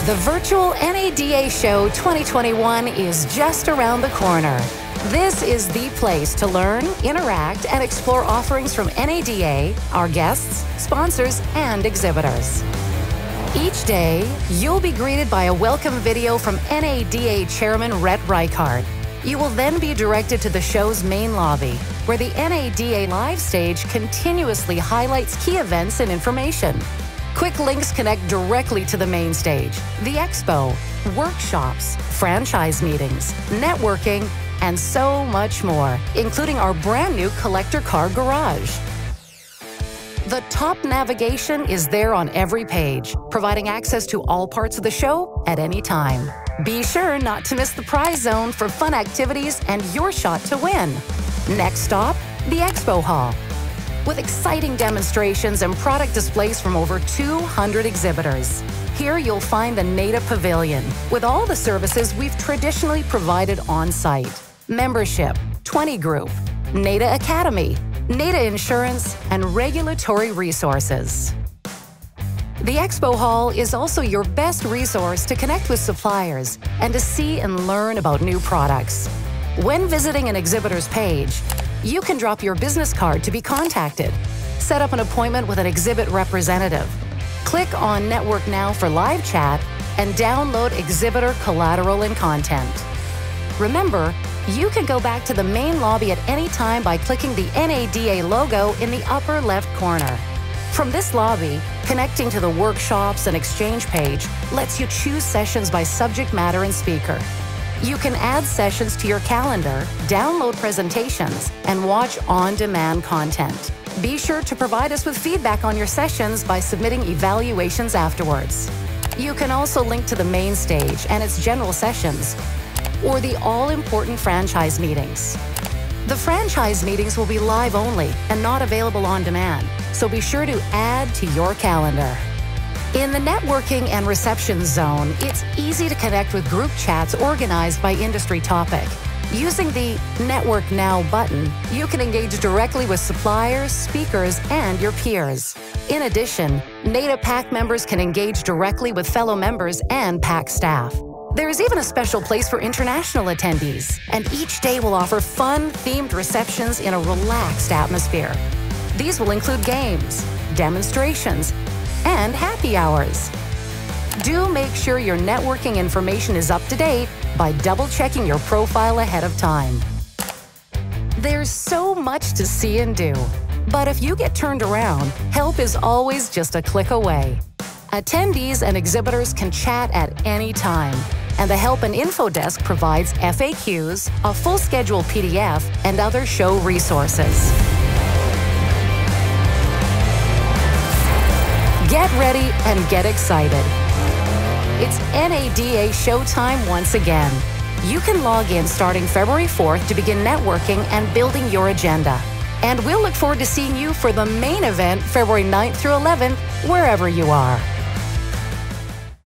The virtual NADA Show 2021 is just around the corner. This is the place to learn, interact, and explore offerings from NADA, our guests, sponsors, and exhibitors. Each day, you'll be greeted by a welcome video from NADA Chairman Rhett Reichart. You will then be directed to the show's main lobby, where the NADA live stage continuously highlights key events and information. Quick links connect directly to the main stage, the expo, workshops, franchise meetings, networking, and so much more, including our brand new collector car garage. The top navigation is there on every page, providing access to all parts of the show at any time. Be sure not to miss the prize zone for fun activities and your shot to win. Next stop, the Expo Hall, with exciting demonstrations and product displays from over 200 exhibitors. Here you'll find the NADA Pavilion, with all the services we've traditionally provided on-site. Membership, 20 Group, NADA Academy, NADA Insurance, and regulatory resources. The Expo Hall is also your best resource to connect with suppliers and to see and learn about new products. When visiting an exhibitor's page, you can drop your business card to be contacted, set up an appointment with an exhibit representative, click on Network Now for live chat, and download exhibitor collateral and content. Remember, you can go back to the main lobby at any time by clicking the NADA logo in the upper left corner. From this lobby, connecting to the workshops and exchange page lets you choose sessions by subject matter and speaker. You can add sessions to your calendar, download presentations, and watch on-demand content. Be sure to provide us with feedback on your sessions by submitting evaluations afterwards. You can also link to the main stage and its general sessions, or the all-important franchise meetings. The franchise meetings will be live only and not available on demand, so be sure to add to your calendar. In the networking and reception zone, it's easy to connect with group chats organized by industry topic. Using the Network Now button, you can engage directly with suppliers, speakers, and your peers. In addition, NADA PAC members can engage directly with fellow members and PAC staff. There's even a special place for international attendees, and each day will offer fun, themed receptions in a relaxed atmosphere. These will include games, demonstrations, and happy hours. Do make sure your networking information is up to date by double-checking your profile ahead of time. There's so much to see and do, but if you get turned around, help is always just a click away. Attendees and exhibitors can chat at any time, and the Help and Info Desk provides FAQs, a full schedule PDF, and other show resources. Get ready and get excited. It's NADA showtime once again. You can log in starting February 4th to begin networking and building your agenda. And we'll look forward to seeing you for the main event February 9th through 11th, wherever you are.